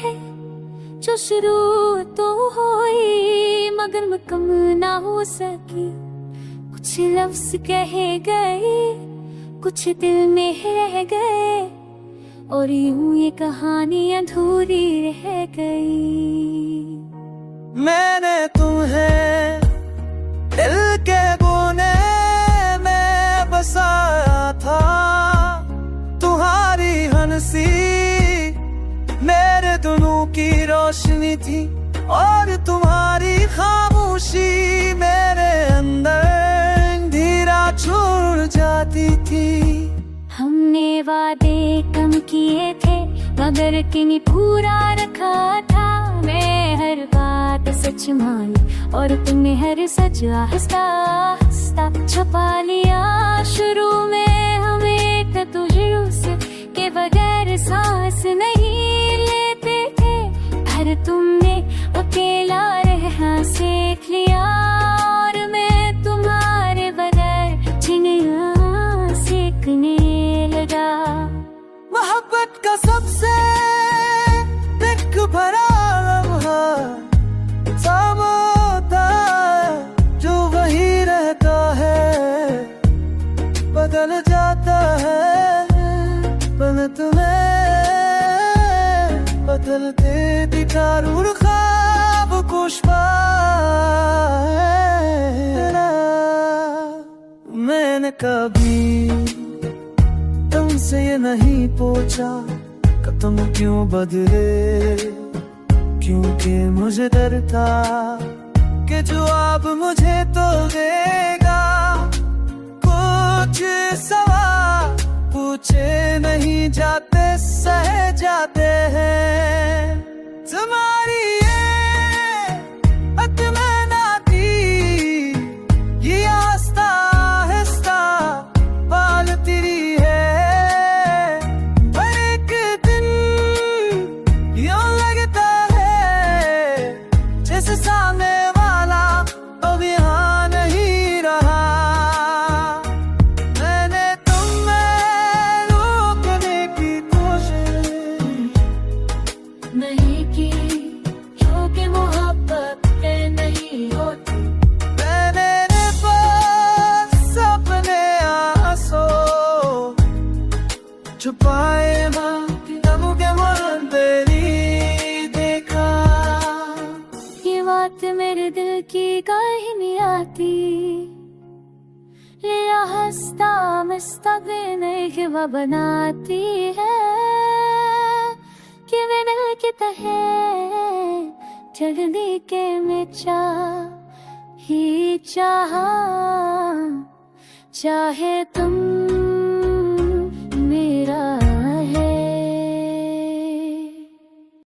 थे जो शुरू तो हुई मगर मुकम्मल ना हो सकी। कुछ लफ्ज कहे गए कुछ दिल में रह गए और यूं ये कहानी अधूरी रह गई। मैंने तुम्हें दिल के कोने में बसाया था, तुम्हारी हंसी मेरे दोनों की रोशनी थी और तुम्हारी खामोशी मेरे अंदर धीरा छोड़ जाती थी। हमने वादे कम किए थे मगर किन्हीं पूरा रखा था। मैं हर बात सच मानी और तुमने हर सच हंसता हंसता छुपा लिया। शुरू में हमें तजुर्बे से के बगैर सांस नहीं लेते थे, पर तुमने अकेला रहना सीख लिया और मैं तुम्हारे बगैर जीना सीखने लगा। मोहब्बत का सबसे दिल भरा लम्हा सामा होता है जो वही रहता है, बदल जाता है बन तुम्हें बदलते दिखारूर ख्वाब खुशबा। मैंने कभी तुमसे ये नहीं पूछा कि तुम क्यों बदले, क्योंकि मुझे डर था कि जवाब मुझे तो देगा। कुछ सवाल पूछे नहीं जाते सह जाते हैं। तुम्हारी ये अतमनाती ये आस्था आहिस्ता बाल तेरी है, पर एक दिन यूं लगता है जैसे सामने वाला अब यहाँ नहीं रहा। मैंने तुम्हें रोकने की कोशिश नहीं की क्योंकि मोहब्बत नहीं होती। मैंने बस अपने आंसू छुपाए तब के मुझे नहीं देखा। ये बात मेरे दिल की कहीं नहीं आती, ये हंसता मस्ता नहीं कि वह बनाती है कि मैं दिल की तहे जल्दी के मैं चाहे तुम